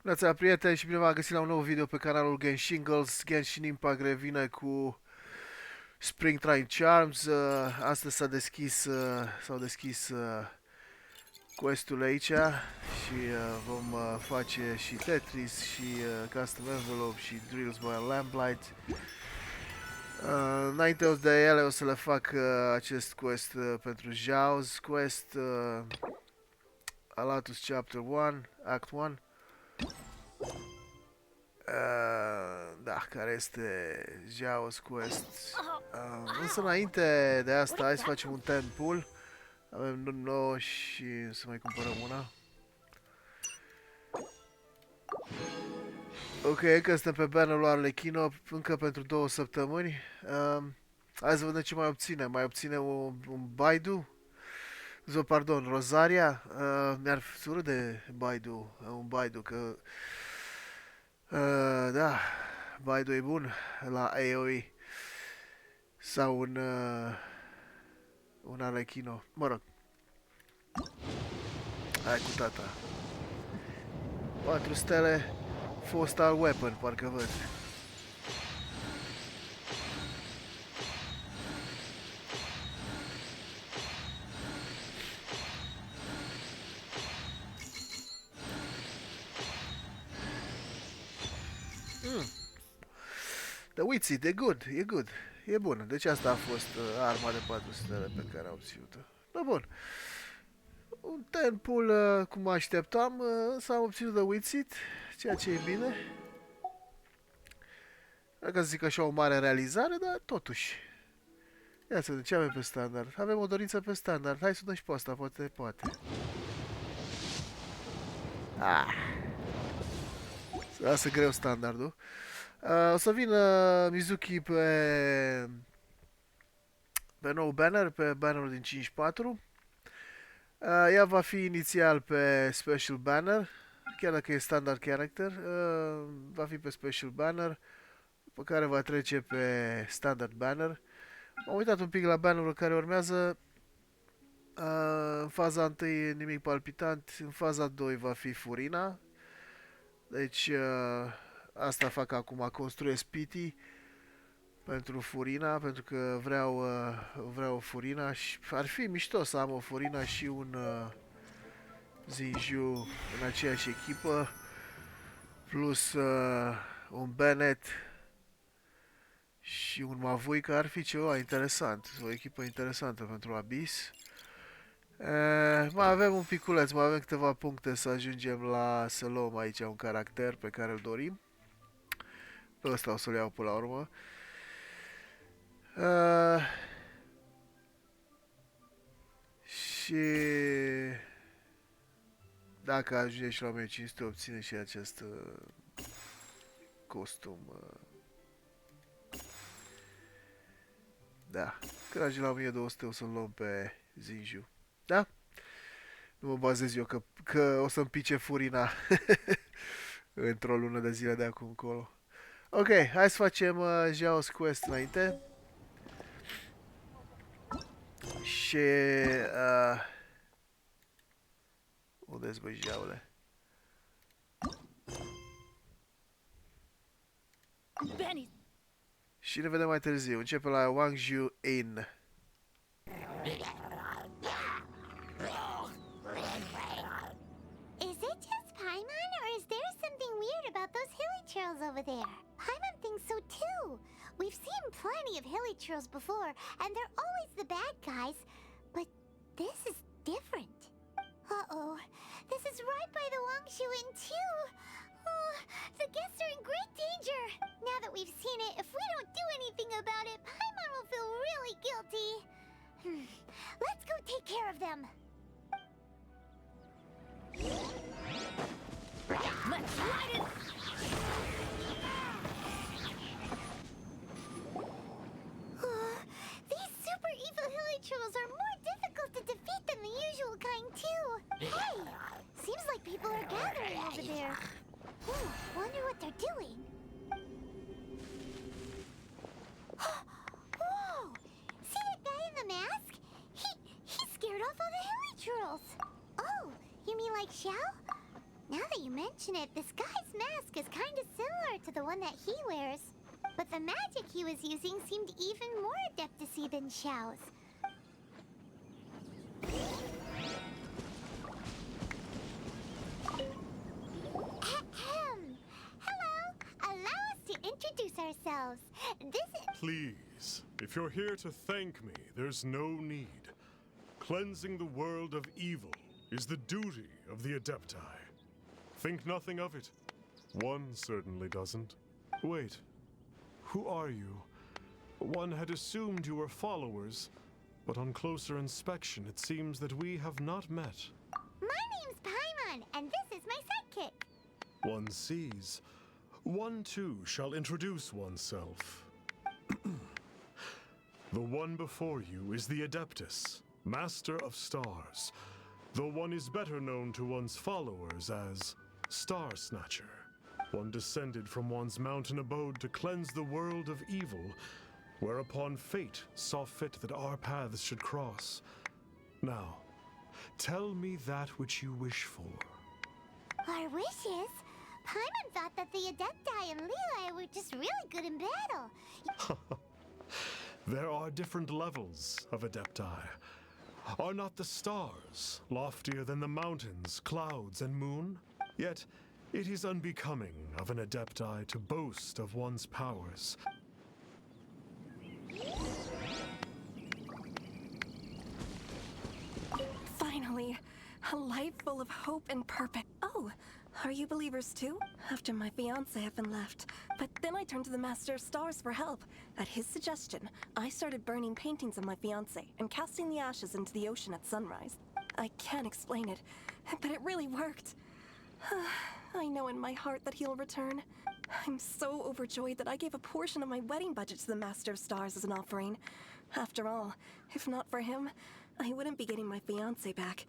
Bună seara, prieteni, și bine v-am găsit la un nou video pe canalul Genshin. Genshin Impact revine cu Springtime Charms. Astăzi s-au deschis quest-ul aici și vom face și Tetris și Custom Envelope și Drills by Lamplight. Înainte de ele o să le fac acest quest pentru Zhao's quest, Alatus Chapter 1, Act 1. Da, care este Zhao's Quest. Însă înainte de asta, hai să facem un 10 pull. Avem 9 și să mai cumpărăm una. Ok, încă suntem pe bannerul Arlecchino, încă pentru 2 săptămâni. Hai să vedem ce mai obținem. Mai obținem un Baidu. Pardon, Rosaria. Mi-ar sură de Baidu, un Baidu, că... da, Baidu e bun la AoE. Sau un Arlecchino. Mă rog. Hai cu tata. 4 stele. 4-star weapon, parcă văd. The Witzy, e good, e good. E bun. Deci asta a fost arma de 4 stele pe care am obținut-o. Da, bun. Un 10 pull cum așteptam, însă am obținut The Witsit, ceea ce e bine. Dacă să zic așa o mare realizare, dar totuși. Ia să vedem ce avem pe standard. Avem o dorință pe standard. Hai să dăm și pe asta, poate. Să lasă greu standardul. O să vină Mizuki pe nou banner, pe bannerul din 5.4. Ea va fi inițial pe special banner, chiar dacă e standard character, va fi pe special banner, pe care va trece pe standard banner. M-am uitat un pic la bannerul care urmează. În faza 1 nimic palpitant, în faza 2 va fi Furina. Deci asta fac acum, construiesc PT pentru Furina, pentru că vreau Furina și ar fi mișto să am o Furina și un Zinju în aceeași echipă, plus un Bennett și un Mavui, că ar fi ceva interesant, o echipă interesantă pentru Abyss. Mai avem un piculeț, mai avem câteva puncte să ajungem să luăm aici un caracter pe care îl dorim. Pe ăsta o să-l iau până la urmă. Și dacă ajunge și la 1500, obține și acest costum. Da, când ajunge la 1200 o să-l luăm pe Zinju. Da? Nu mă bazez eu că o să-mi pice Furina într-o lună de zile de acum încolo. Ok, hai să facem Zhao's Quest înainte. Și... unde-s băi Zhaole? Și ne vedem mai târziu. Începe la Wangzhou Inn. Is it just Paimon, or is there something weird about those hilly trails over there? Paimon thinks so too. We've seen plenty of hilly trails before, and they're always the bad guys, but this is different. Uh-oh, this is right by the Wangshu Inn too. Oh, the guests are in great danger. Now that we've seen it, if we don't do anything about it, Paimon will feel really guilty. Let's go take care of them. Let's light it! These super evil hilly trolls are more difficult to defeat than the usual kind too. Hey, seems like people are gathering over there. Wonder what they're doing. Whoa! See that guy in the mask? He scared off all the hilly trolls. Oh, you mean like Xiao? Now that you mention it, this guy's mask is kind of similar to the one that he wears. But the magic he was using seemed even more adeptus-y than Xiao's. Ahem. Hello! Allow us to introduce ourselves. This is... Please, if you're here to thank me, there's no need. Cleansing the world of evil is the duty of the Adepti. Think nothing of it. One certainly doesn't. Wait, who are you? One had assumed you were followers, but on closer inspection it seems that we have not met. My name's Paimon, and this is my sidekick. One sees. One too shall introduce oneself. The one before you is the Adeptus, Master of Stars, though one is better known to one's followers as Star Snatcher. One descended from one's mountain abode to cleanse the world of evil, whereupon fate saw fit that our paths should cross. Now, tell me that which you wish for. Our wishes? Paimon thought that the Adepti and Leela were just really good in battle. There are different levels of Adepti. Are not the stars loftier than the mountains, clouds, and moon? Yet, it is unbecoming of an Adepti to boast of one's powers. Finally, a life full of hope and purpose. Oh, are you believers too? After my fiancé had been left. But then I turned to the Master of Stars for help. At his suggestion, I started burning paintings of my fiancé and casting the ashes into the ocean at sunrise. I can't explain it, but it really worked. I know in my heart that he'll return. I'm so overjoyed that I gave a portion of my wedding budget to the Master of Stars as an offering. After all, if not for him, I wouldn't be getting my fiancé back.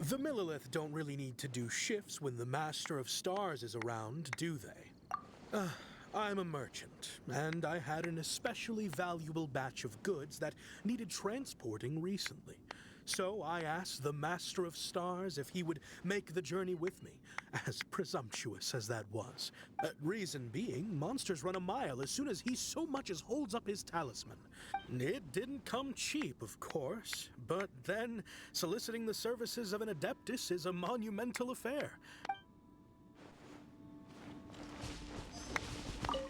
The Millilith don't really need to do shifts when the Master of Stars is around, do they? I'm a merchant, and I had an especially valuable batch of goods that needed transporting recently. So I asked the Master of Stars if he would make the journey with me, as presumptuous as that was. Reason being, monsters run a mile as soon as he so much as holds up his talisman. It didn't come cheap, of course, but then soliciting the services of an Adeptus is a monumental affair.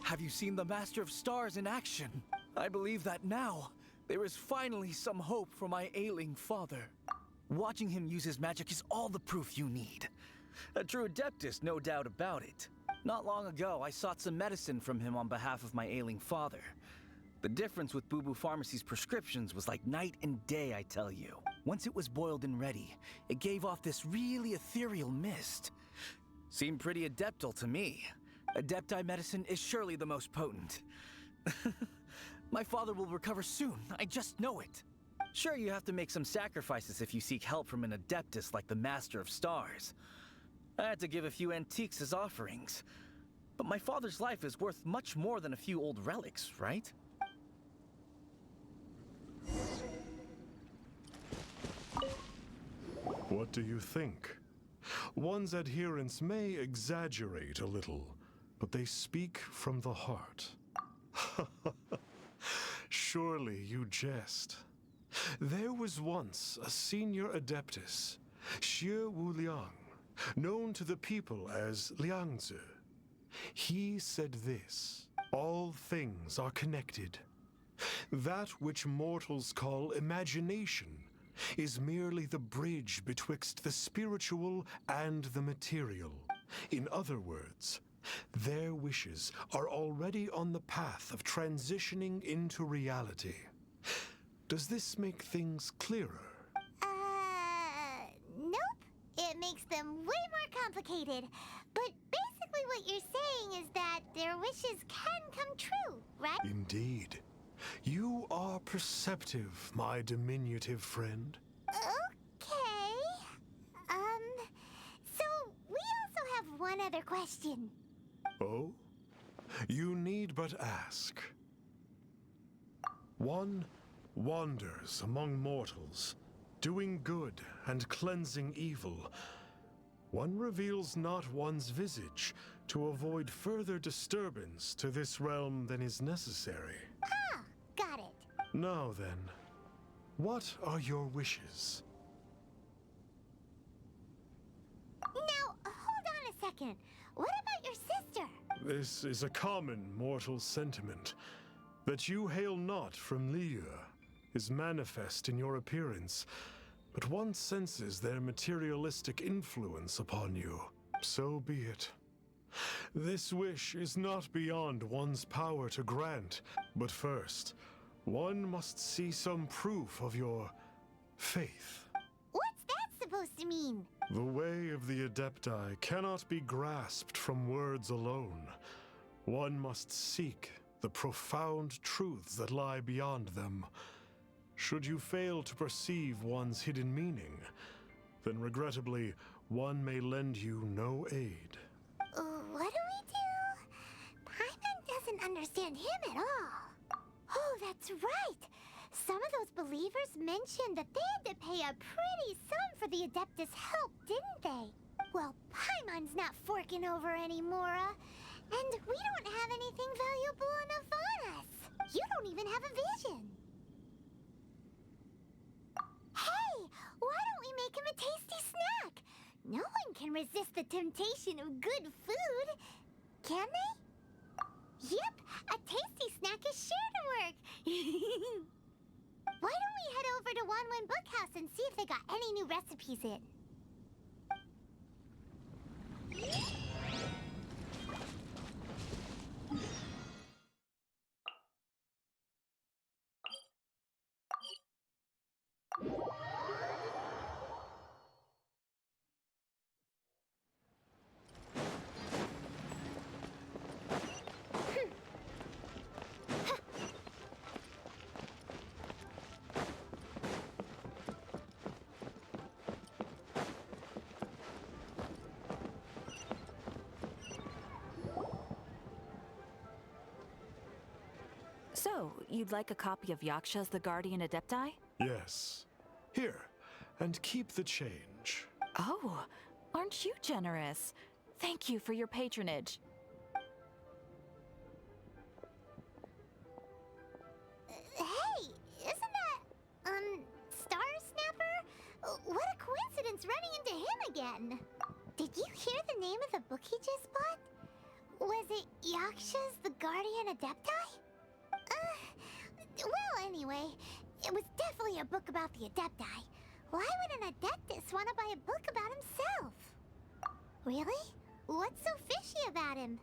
Have you seen the Master of Stars in action? I believe that now there is finally some hope for my ailing father. Watching him use his magic is all the proof you need. A true Adeptus, no doubt about it. Not long ago, I sought some medicine from him on behalf of my ailing father. The difference with Boo Boo Pharmacy's prescriptions was like night and day, I tell you. Once it was boiled and ready, it gave off this really ethereal mist. Seemed pretty adeptal to me. Adepti medicine is surely the most potent. My father will recover soon, I just know it. Sure, you have to make some sacrifices if you seek help from an Adeptus like the Master of Stars. I had to give a few antiques as offerings. But my father's life is worth much more than a few old relics, right? What do you think? One's adherents may exaggerate a little, but they speak from the heart. Surely you jest. There was once a senior Adeptus, Xie Wuliang, known to the people as Liangzi. He said this: all things are connected. That which mortals call imagination is merely the bridge betwixt the spiritual and the material. In other words, their wishes are already on the path of transitioning into reality. Does this make things clearer? Nope. It makes them way more complicated. But basically what you're saying is that their wishes can come true, right? Indeed. You are perceptive, my diminutive friend. Okay. So we also have one other question. Oh? You need but ask. One wanders among mortals, doing good and cleansing evil, one reveals not one's visage to avoid further disturbance to this realm than is necessary. Ah, got it. Now then, what are your wishes? Now, hold on a second. What about your sister? This is a common mortal sentiment. That you hail not from Liu is manifest in your appearance, but one senses their materialistic influence upon you. So be it. This wish is not beyond one's power to grant, but first, one must see some proof of your faith. What's that supposed to mean? The way of the Adepti cannot be grasped from words alone. One must seek the profound truths that lie beyond them. Should you fail to perceive one's hidden meaning, then regrettably, one may lend you no aid. What do we do? Paimon doesn't understand him at all. Oh, that's right. Some of those believers mentioned that they had to pay a pretty sum for the Adeptus' help, didn't they? Well, Paimon's not forking over anymore, and we don't have anything valuable enough on us. You don't even have a vision. Hey, why don't we make him a tasty snack? No one can resist the temptation of good food, can they? Yep, a tasty snack is sure to work. Why don't we head over to Wanwen Bookhouse and see if they got any new recipes in? So, you'd like a copy of Yaksha's The Guardian Adepti? Yes. Here, and keep the change. Oh, aren't you generous? Thank you for your patronage. Hey, isn't that, Star Snapper? What a coincidence running into him again. Did you hear the name of the book he just bought? Was it Yaksha's The Guardian Adepti? Well, anyway, it was definitely a book about the Adepti. Why would an Adeptus want to buy a book about himself? Really? What's so fishy about him?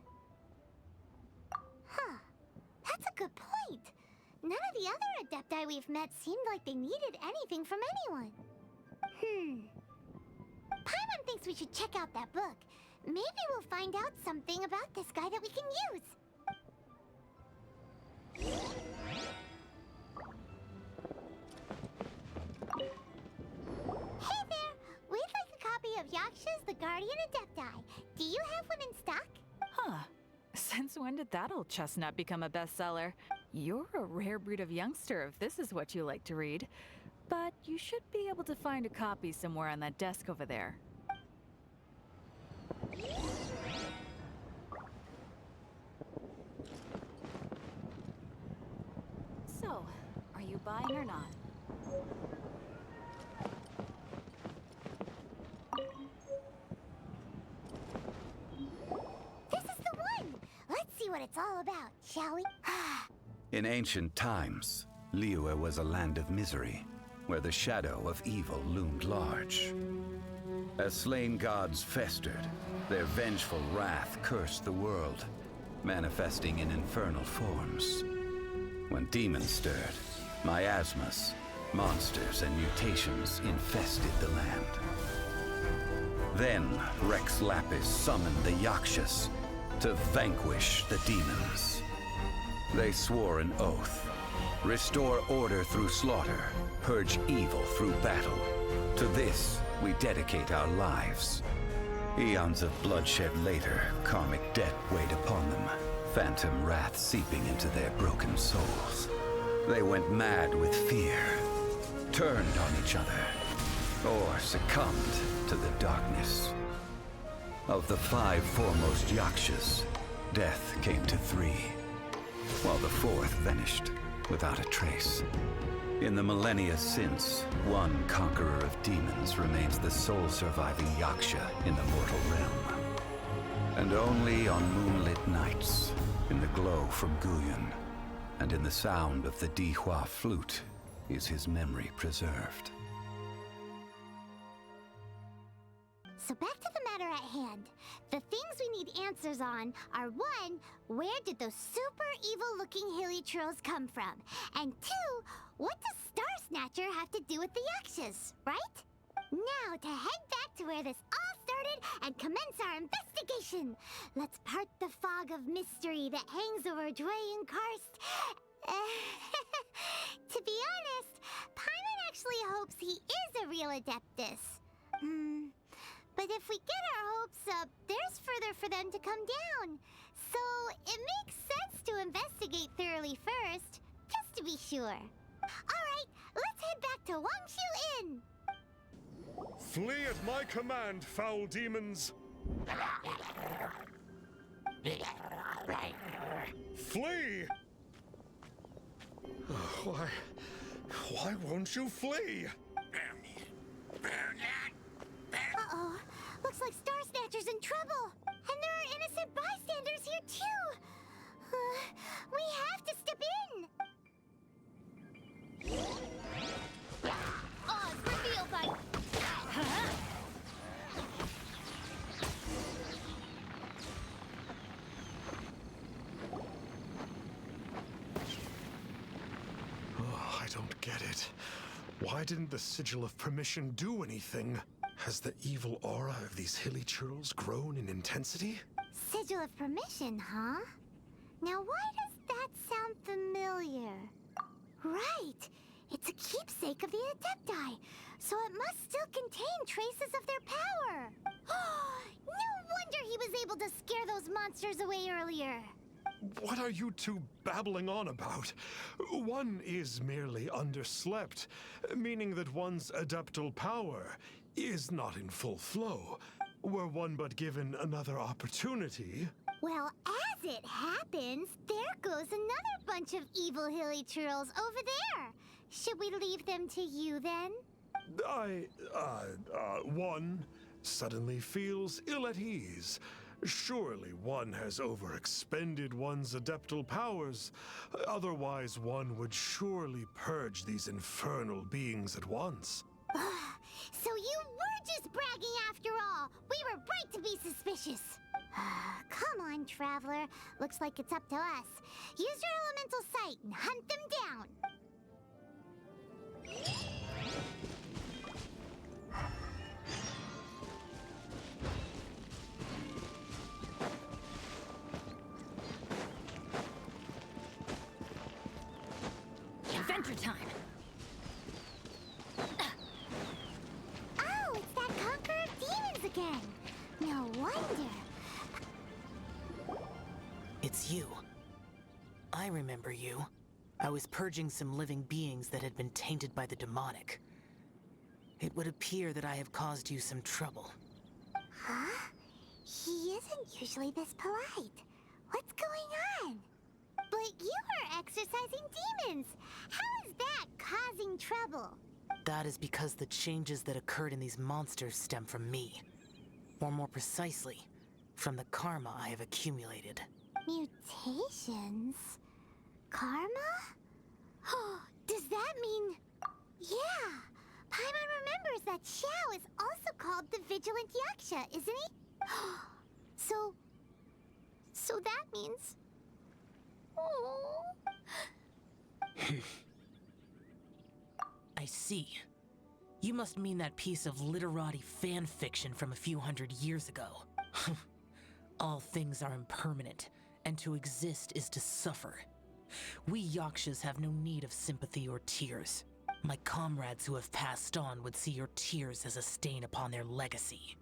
Huh. That's a good point. None of the other Adepti we've met seemed like they needed anything from anyone. Paimon thinks we should check out that book. Maybe we'll find out something about this guy that we can use. Hey there! We'd like a copy of Yaksha's The Guardian Adepti. Do you have one in stock? Huh. Since when did that old chestnut become a bestseller? You're a rare breed of youngster if this is what you like to read. But you should be able to find a copy somewhere on that desk over there. So, are you buying or not? This is the one! Let's see what it's all about, shall we? In ancient times, Liyue was a land of misery, where the shadow of evil loomed large. As slain gods festered, their vengeful wrath cursed the world, manifesting in infernal forms. When demons stirred, miasmas, monsters, and mutations infested the land. Then Rex Lapis summoned the Yakshas to vanquish the demons. They swore an oath: restore order through slaughter, purge evil through battle. To this, we dedicate our lives. Eons of bloodshed later, karmic debt weighed upon them, phantom wrath seeping into their broken souls. They went mad with fear, turned on each other, or succumbed to the darkness. Of the 5 foremost Yakshas, death came to 3, while the 4th vanished without a trace. In the millennia since, one conqueror of demons remains the sole surviving Yaksha in the mortal realm. And only on moonlit nights, in the glow from Guyon, and in the sound of the Dihua flute, is his memory preserved. So back to the matter at hand. The things we need answers on are 1, where did those super evil-looking hilly trolls come from? And 2, what does Star Snatcher have to do with the Yakshas, right? Now to head back to where this all started and commence our investigation. Let's part the fog of mystery that hangs over Dway and Karst. To be honest, Paimon actually hopes he is a real Adeptus. But if we get our hopes up, there's further for them to come down. So it makes sense to investigate thoroughly first, just to be sure. Alright, let's head back to Wangshu Inn. Flee at my command, foul demons! Flee! Why won't you flee? Uh-oh. Looks like Star Snatcher's in trouble. And there are innocent bystanders here, too. We have to step in. Oh, it's reveal time. Oh, I don't get it. Why didn't the Sigil of Permission do anything? Has the evil aura of these hilly churls grown in intensity? Sigil of Permission, huh? Now why does that sound familiar? Right! It's a keepsake of the Adepti, so it must still contain traces of their power. No wonder he was able to scare those monsters away earlier. What are you two babbling on about? One is merely underslept, meaning that one's adeptal power is not in full flow. Were one but given another opportunity... Well, as it happens, there goes another bunch of evil hilly churls over there. Should we leave them to you then? One suddenly feels ill at ease. Surely one has overexpended one's adeptal powers. Otherwise, one would surely purge these infernal beings at once. So you were just bragging after all. We were right to be suspicious. Come on, Traveler. Looks like it's up to us. Use your elemental sight and hunt them down. Adventure time! Oh, it's that Conqueror of Demons again. No wonder. It's you. I remember you. I was purging some living beings that had been tainted by the demonic. It would appear that I have caused you some trouble. Huh? He isn't usually this polite. What's going on? But you are exorcising demons. How is that causing trouble? That is because the changes that occurred in these monsters stem from me. Or more precisely, from the karma I have accumulated. Mutations? Karma? Oh, does that mean... Yeah! Paimon remembers that Xiao is also called the Vigilant Yaksha, isn't he? So that means... Oh... I see. You must mean that piece of literati fan fiction from a few hundred years ago. All things are impermanent, and to exist is to suffer. We Yakshas have no need of sympathy or tears. My comrades who have passed on would see your tears as a stain upon their legacy.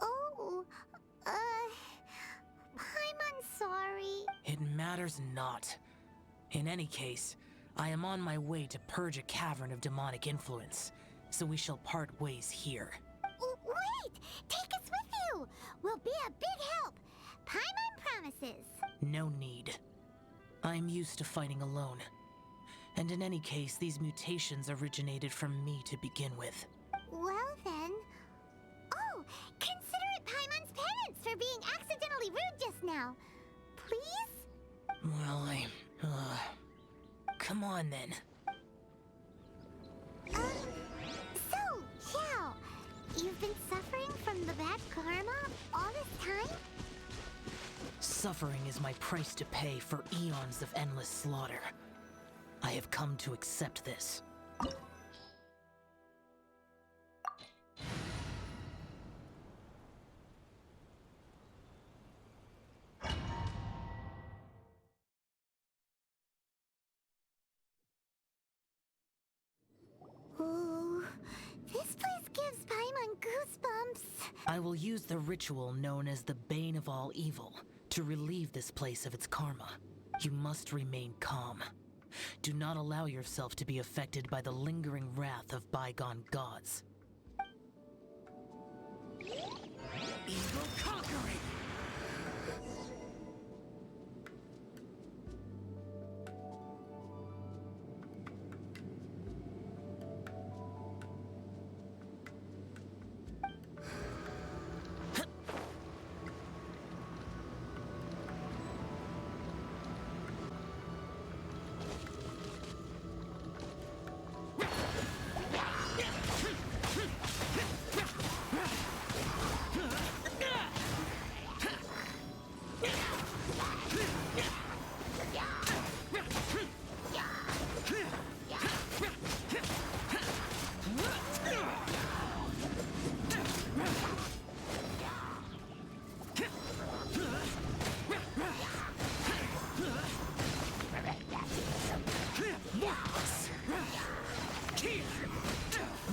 Oh... Paimon's sorry. It matters not. In any case, I am on my way to purge a cavern of demonic influence. so we shall part ways here. Wait! Take us with you! We'll be a big help! Paimon promises! No need. I'm used to fighting alone. And in any case, these mutations originated from me to begin with. Well then... Oh! Consider it Paimon's penance for being accidentally rude just now. Please? Well, come on then. So, Xiao, you've been suffering from the bad karma all this time? Suffering is my price to pay for eons of endless slaughter. I have come to accept this. Ooh, this place gives Paimon goosebumps. I will use the ritual known as the Bane of All Evil to relieve this place of its karma. You must remain calm. Do not allow yourself to be affected by the lingering wrath of bygone gods. Evil conquering!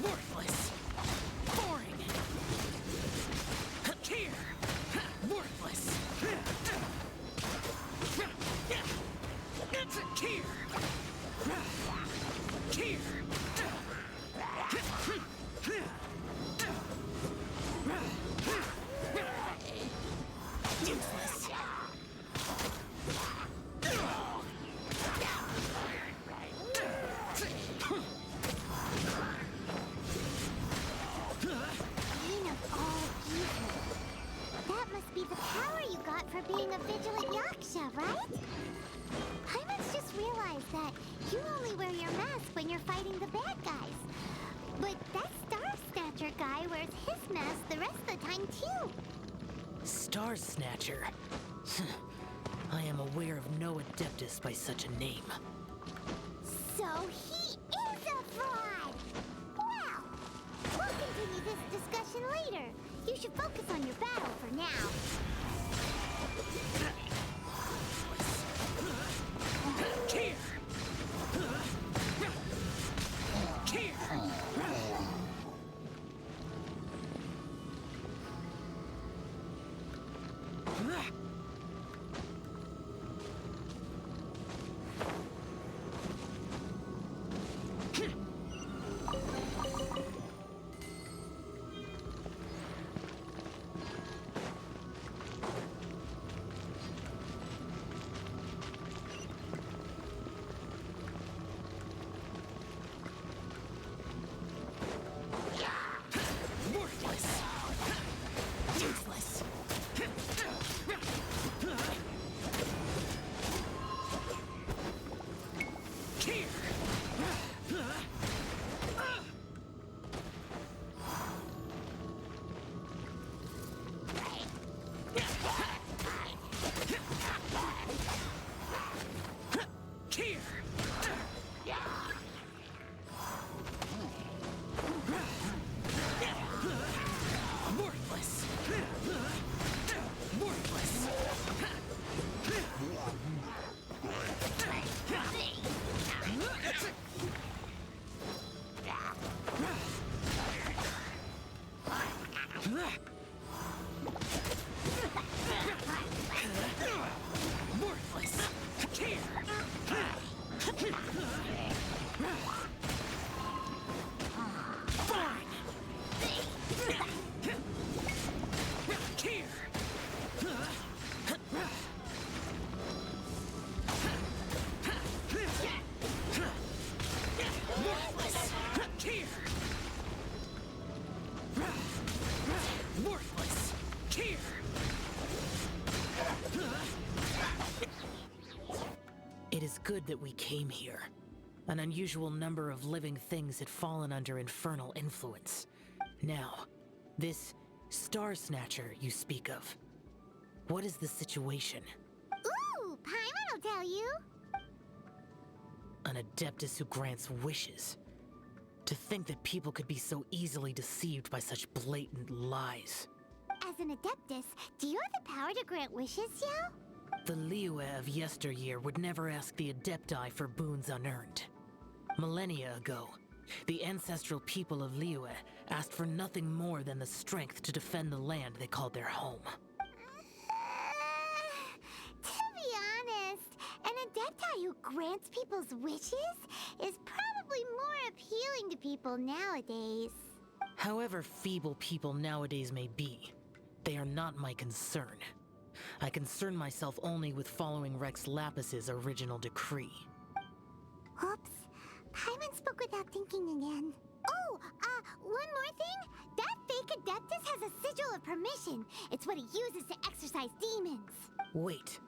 Worthless! Boring! Here! Worthless! Here! Here! Useless! Bane of all evil. That must be the power you got for being a vigilant yaksha, right? Paimon's just realized that you only wear your mask when you're fighting the bad guys. But that Star Snatcher guy wears his mask the rest of the time, too. Star Snatcher. I am aware of no adeptus by such a name. So he is a fraud! Well, we'll continue this discussion later. You should focus on your battle for now. Here! Here! Worthless! Useless! Here! Worthless! Worthless! Worthless! Here! Fire! Here! It is good that we came here. An unusual number of living things had fallen under infernal influence. Now, this Star Snatcher you speak of, what is the situation? Ooh, Paimon will tell you. An Adeptus who grants wishes. To think that people could be so easily deceived by such blatant lies. As an Adeptus, do you have the power to grant wishes, Yao? The Liyue of yesteryear would never ask the Adepti for boons unearned. Millennia ago, the ancestral people of Liyue asked for nothing more than the strength to defend the land they called their home. To be honest, an Adepti who grants people's wishes is probably more appealing to people nowadays. However feeble people nowadays may be, they are not my concern. I concern myself only with following Rex Lapis's original decree. Oops. Paimon spoke without thinking again. Oh, one more thing. That fake Adeptus has a sigil of permission. It's what he uses to exorcise demons. Wait,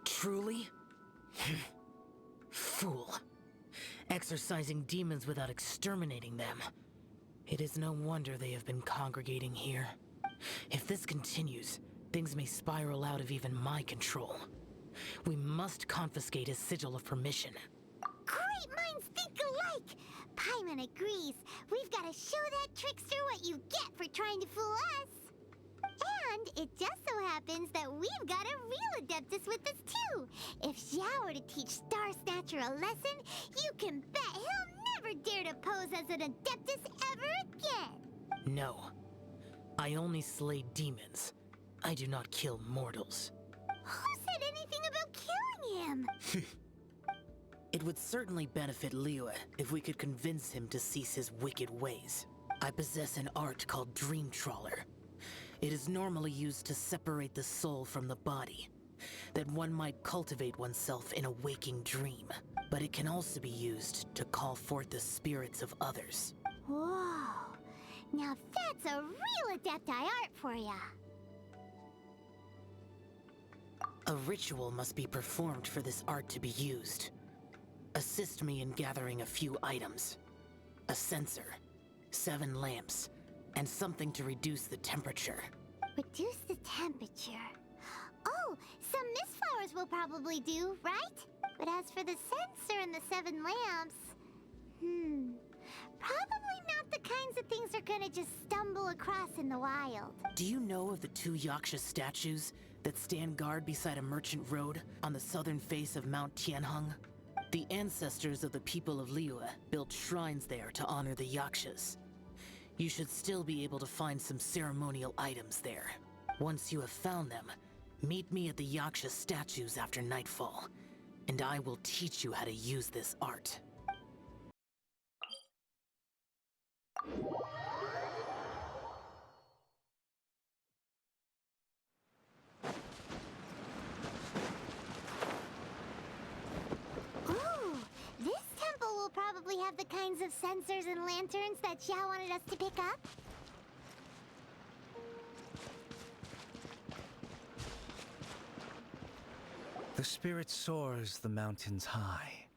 truly? Fool. Exorcising demons without exterminating them. It is no wonder they have been congregating here. If this continues, things may spiral out of even my control. We must confiscate his sigil of permission. Great minds think alike! Paimon agrees. We've got to show that trickster what you get for trying to fool us. And it just so happens that we've got a real Adeptus with us too. If Xiao were to teach Star Snatcher a lesson, you can bet he'll never dare to pose as an Adeptus ever again. No. I only slay demons. I do not kill mortals. Who said anything about killing him? It would certainly benefit Liyue if we could convince him to cease his wicked ways. I possess an art called Dream Trawler. It is normally used to separate the soul from the body, that one might cultivate oneself in a waking dream. But it can also be used to call forth the spirits of others. Whoa. Now that's a real Adepti art for ya. A ritual must be performed for this art to be used. Assist me in gathering a few items. A censer, 7 lamps, and something to reduce the temperature. Reduce the temperature. Oh, some mist flowers will probably do, right? But as for the censer and the 7 lamps... Probably not the kinds of things they're gonna just stumble across in the wild. Do you know of the 2 Yaksha statues that stand guard beside a merchant road on the southern face of Mount Tianheng? The ancestors of the people of Liyue built shrines there to honor the Yakshas. You should still be able to find some ceremonial items there. Once you have found them, meet me at the Yaksha statues after nightfall, and I will teach you how to use this art. Ooh, this temple will probably have the kinds of sensors and lanterns that Xiao wanted us to pick up. The spirit soars the mountains high,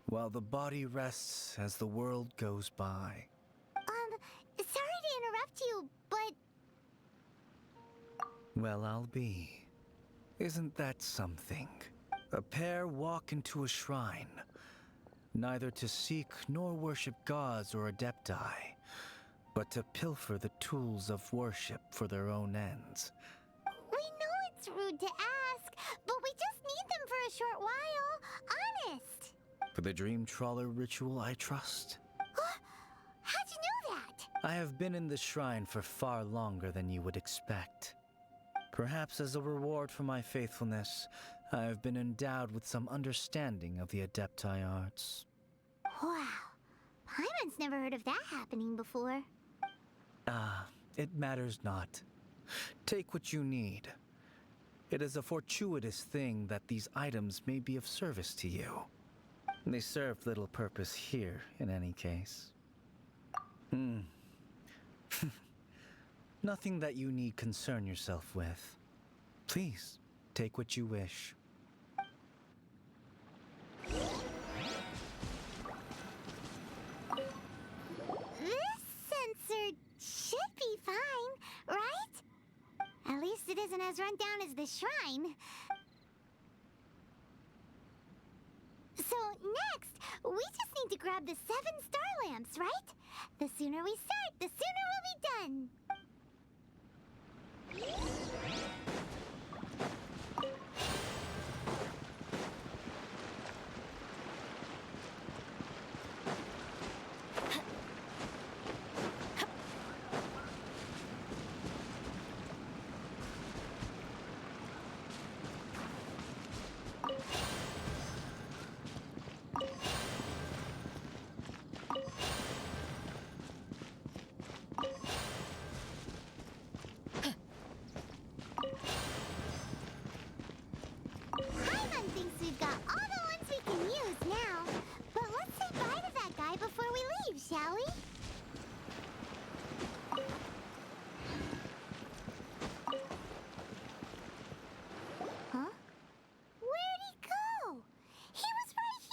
while the body rests as the world goes by. Sorry to interrupt you, but... Well, I'll be. Isn't that something? A pair walk into a shrine, neither to seek nor worship gods or adepti, but to pilfer the tools of worship for their own ends. We know it's rude to ask, but we just need them for a short while. Honest. For the Dream Trawler ritual, I trust. How'd you know that? I have been in the shrine for far longer than you would expect. Perhaps as a reward for my faithfulness, I have been endowed with some understanding of the Adepti arts. Wow. Paimon's never heard of that happening before. It matters not. Take what you need. It is a fortuitous thing that these items may be of service to you. They serve little purpose here, in any case. Nothing that you need concern yourself with. Please, take what you wish. This sensor should be fine, right? At least it isn't as run down as the shrine. So next, we just need to grab the 7-star lamps, right? The sooner we start, the sooner we'll be done. Paimon thinks we've got all the ones we can use now. But let's say bye to that guy before we leave, shall we? Huh? Where'd he go? He was right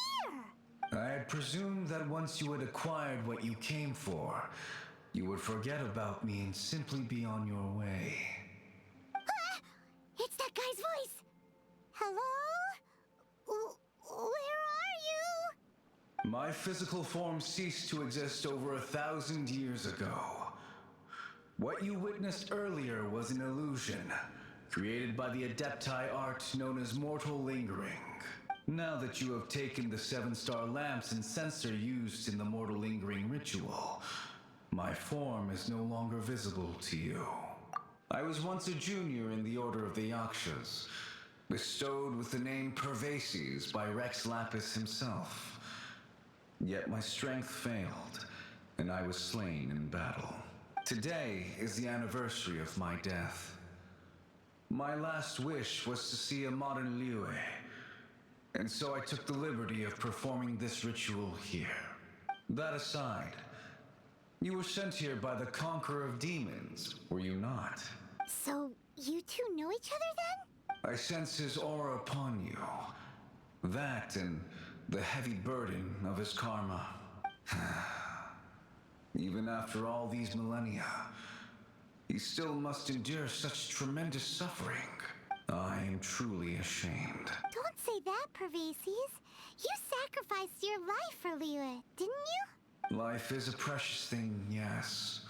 here. I had presumed that once you had acquired what you came for, you would forget about me and simply be on your way. Ah! It's that guy's voice. Hello? Where are you? My physical form ceased to exist over 1,000 years ago. What you witnessed earlier was an illusion, created by the Adepti art known as mortal lingering. Now that you have taken the 7-star lamps and sensor used in the mortal lingering ritual, my form is no longer visible to you. I was once a junior in the Order of the Yakshas, bestowed with the name Pervases by Rex Lapis himself. Yet my strength failed, and I was slain in battle. Today is the anniversary of my death. My last wish was to see a modern Liyue, and so I took the liberty of performing this ritual here. That aside, you were sent here by the Conqueror of Demons, were you not? So, you two know each other then? I sense his aura upon you. That and the heavy burden of his karma. Even after all these millennia, he still must endure such tremendous suffering. I am truly ashamed. Don't say that, Pervases. You sacrificed your life for Liyue, didn't you? Life is a precious thing, yes.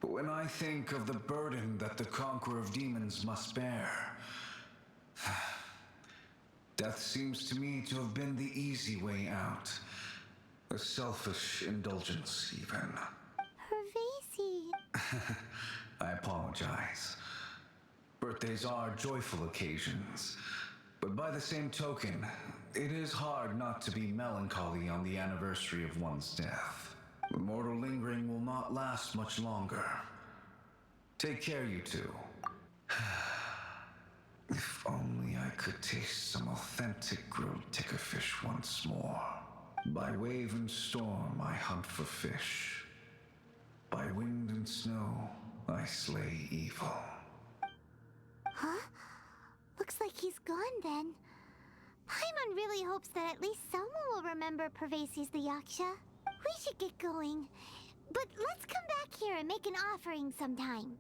But when I think of the burden that the Conqueror of Demons must bear, death seems to me to have been the easy way out. A selfish indulgence, even. Pervases. I apologize. Birthdays are joyful occasions, but by the same token, it is hard not to be melancholy on the anniversary of one's death. The mortal lingering will not last much longer. Take care, you two. If only I could taste some authentic grilled tickerfish once more. By wave and storm I hunt for fish. By wind and snow I slay evil. Huh? Looks like he's gone then. Paimon really hopes that at least someone will remember Pervases the Yaksha. We should get going. But let's come back here and make an offering sometime.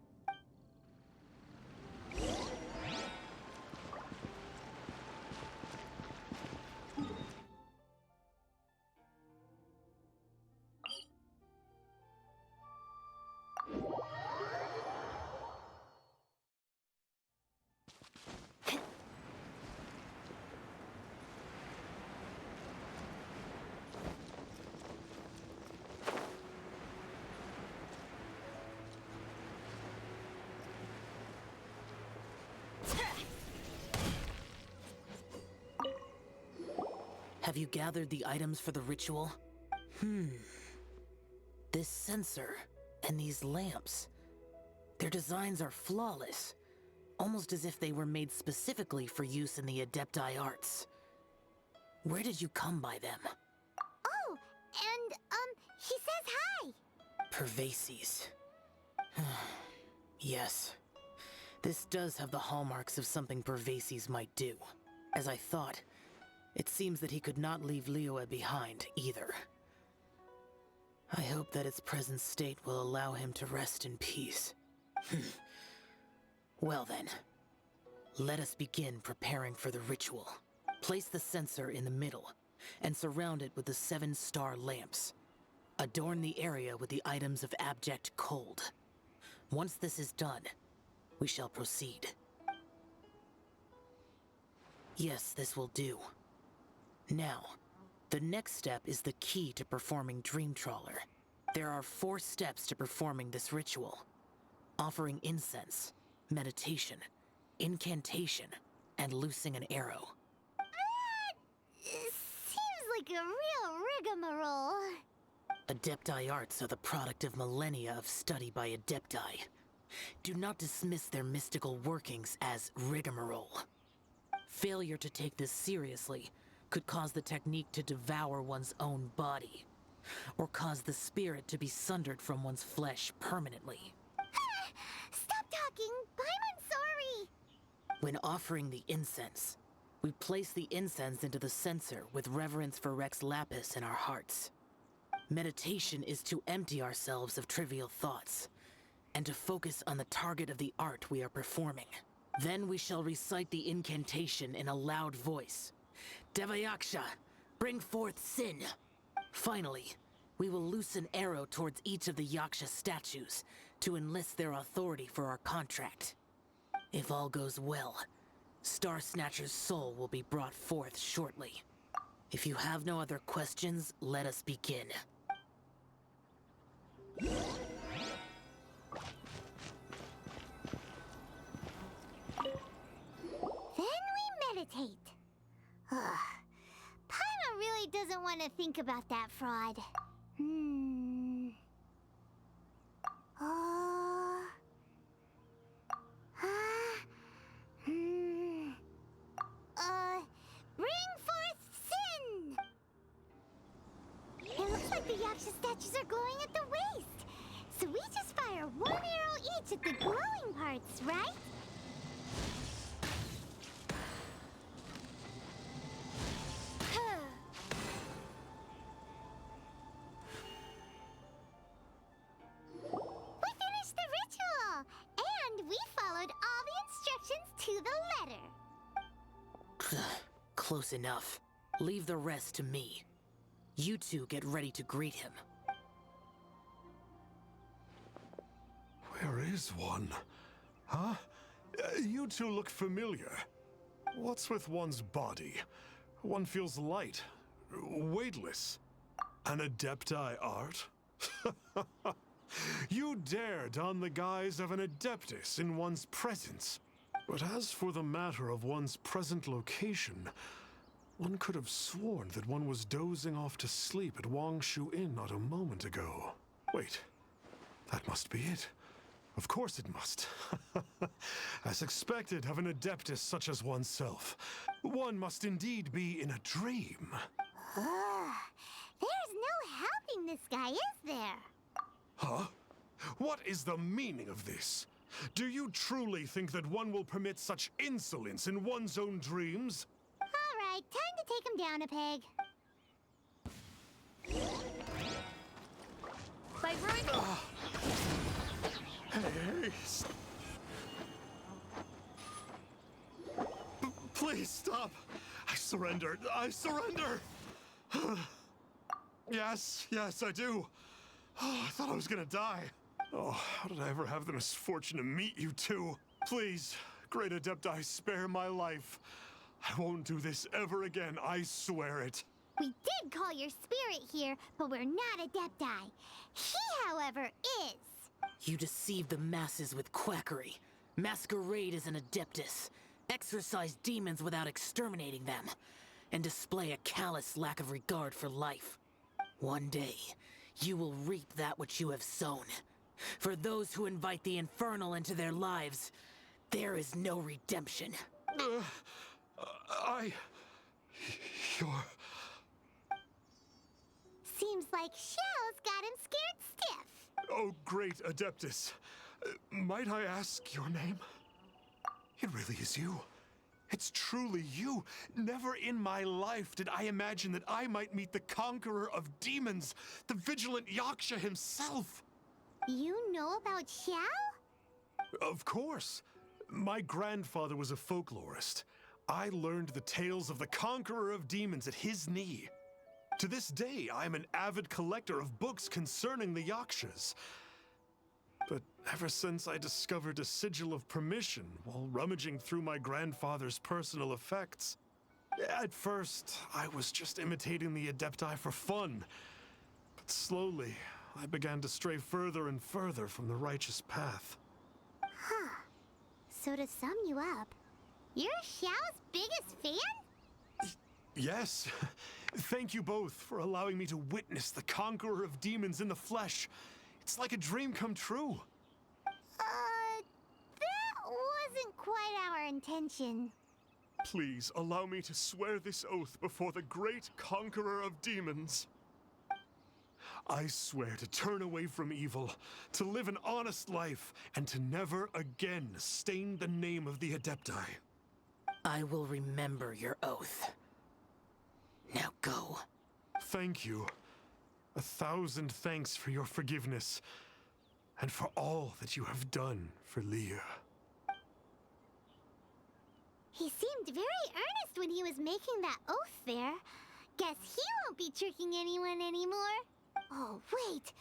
Have you gathered the items for the ritual? This sensor and these lamps. Their designs are flawless, almost as if they were made specifically for use in the Adepti arts. Where did you come by them? Oh, and, he says hi. Pervases. Yes. This does have the hallmarks of something Pervases might do. As I thought, it seems that he could not leave Liyue behind, either. I hope that its present state will allow him to rest in peace. Well then, let us begin preparing for the ritual. Place the censer in the middle, and surround it with the 7-star lamps. Adorn the area with the items of abject cold. Once this is done, we shall proceed. Yes, this will do. Now, the next step is the key to performing Dream Trawler. There are 4 steps to performing this ritual. Offering incense, meditation, incantation, and loosing an arrow. Seems like a real rigmarole. Adepti arts are the product of millennia of study by Adepti. Do not dismiss their mystical workings as rigmarole. Failure to take this seriously could cause the technique to devour one's own body, or cause the spirit to be sundered from one's flesh permanently. Stop talking! I'm sorry! When offering the incense, we place the incense into the censer with reverence for Rex Lapis in our hearts. Meditation is to empty ourselves of trivial thoughts, and to focus on the target of the art we are performing. Then we shall recite the incantation in a loud voice. Devayaksha, bring forth sin! Finally, we will loose an arrow towards each of the Yaksha statues to enlist their authority for our contract. If all goes well, Star Snatcher's soul will be brought forth shortly. If you have no other questions, let us begin. Then we meditate. Ugh. Paimon really doesn't want to think about that fraud. Oh. Bring forth sin! It looks like the Yaksha statues are glowing at the waist. So we just fire 1 arrow each at the glowing parts, right? We finished the ritual! And we followed all the instructions to the letter. Close enough. Leave the rest to me. You two get ready to greet him. Where is one? Huh? You two look familiar. What's with one's body? One feels light, weightless. An Adepti art? You dare don the guise of an Adeptus in one's presence. But as for the matter of one's present location, one could have sworn that one was dozing off to sleep at Wangshu Inn not a moment ago. Wait, that must be it. Of course it must. As expected of an Adeptus such as oneself, one must indeed be in a dream. There's no helping this guy, is there? Huh? What is the meaning of this? Do you truly think that one will permit such insolence in one's own dreams? All right, time to take him down a peg. Vibrant! Hey, please stop! I surrender! I surrender! Yes, I do. Oh, I thought I was gonna die. Oh, how did I ever have the misfortune to meet you two? Please, Great Adepti, spare my life. I won't do this ever again, I swear it. We did call your spirit here, but we're not Adepti. He, however, is. You deceive the masses with quackery, masquerade as an Adeptus, exorcise demons without exterminating them, and display a callous lack of regard for life. One day, you will reap that which you have sown. For those who invite the infernal into their lives, there is no redemption. You're... Seems like Xiao's got him scared stiff. Oh, great Adeptus. Might I ask your name? It really is you. It's truly you. Never in my life did I imagine that I might meet the conqueror of demons, the vigilant Yaksha himself. You know about Xiao? Of course. My grandfather was a folklorist. I learned the tales of the conqueror of demons at his knee. To this day, I am an avid collector of books concerning the Yakshas. But ever since I discovered a sigil of permission while rummaging through my grandfather's personal effects, at first I was just imitating the Adepti for fun. But slowly, I began to stray further and further from the righteous path. Huh. So to sum you up, you're Xiao's biggest fan? Yes. Thank you both for allowing me to witness the conqueror of demons in the flesh. It's like a dream come true. That wasn't quite our intention. Please allow me to swear this oath before the great conqueror of demons. I swear to turn away from evil, to live an honest life, and to never again stain the name of the Adepti. I will remember your oath. Now go. Thank you. 1,000 thanks for your forgiveness, and for all that you have done for Leah. He seemed very earnest when he was making that oath there. Guess he won't be tricking anyone anymore. Oh, wait.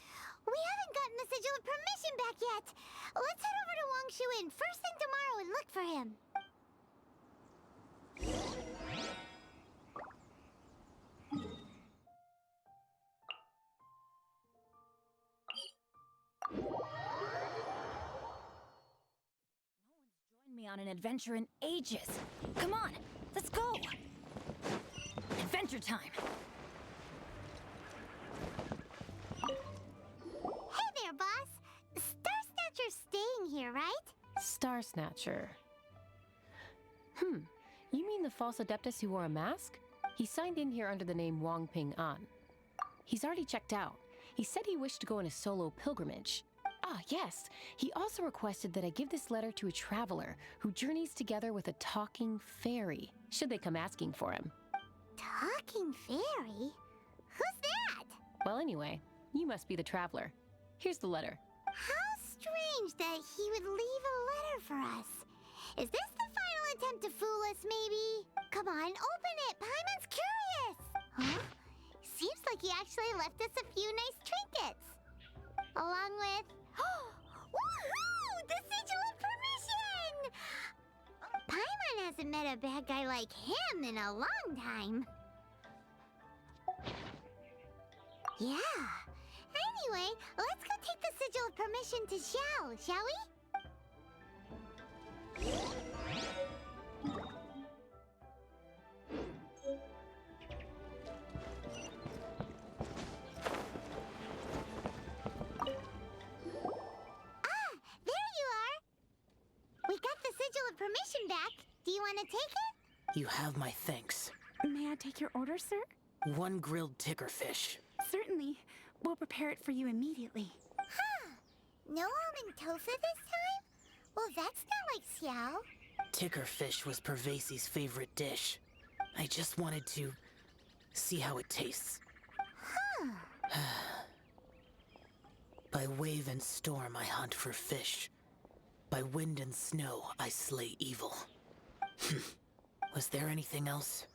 We haven't gotten the sigil of permission back yet. Let's head over to Wang Shuin first thing tomorrow and look for him. Joined me on an adventure in ages. Come on, let's go. Adventure time. Hey there, boss. Star Snatcher's staying here, right? Star Snatcher. You mean the false Adeptus who wore a mask? He signed in here under the name Wang Ping An. He's already checked out. He said he wished to go on a solo pilgrimage. Ah, yes. He also requested that I give this letter to a traveler who journeys together with a talking fairy, should they come asking for him. Talking fairy? Who's that? Well, anyway, you must be the traveler. Here's the letter. How strange that he would leave a letter for us. Is this the final attempt to fool us, maybe? Come on, open it. Paimon's curious. Huh? Seems like he actually left us a few nice trinkets. Along with... Woohoo! The sigil of permission! Paimon hasn't met a bad guy like him in a long time. Yeah. Anyway, let's go take the sigil of permission to Xiao, shall we? We got the sigil of permission back. Do you want to take it? You have my thanks. May I take your order, sir? 1 grilled tickerfish. Certainly. We'll prepare it for you immediately. Huh. No almond tofu this time? Well, that's not like Xiao. Tickerfish was Pervasi's favorite dish. I just wanted to see how it tastes. Huh. By wave and storm I hunt for fish. By wind and snow I slay evil. Was there anything else?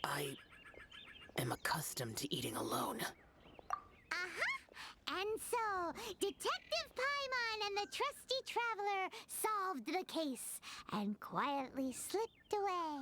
I am accustomed to eating alone. Uh-huh. And so, Detective Paimon and the trusty traveler solved the case and quietly slipped away.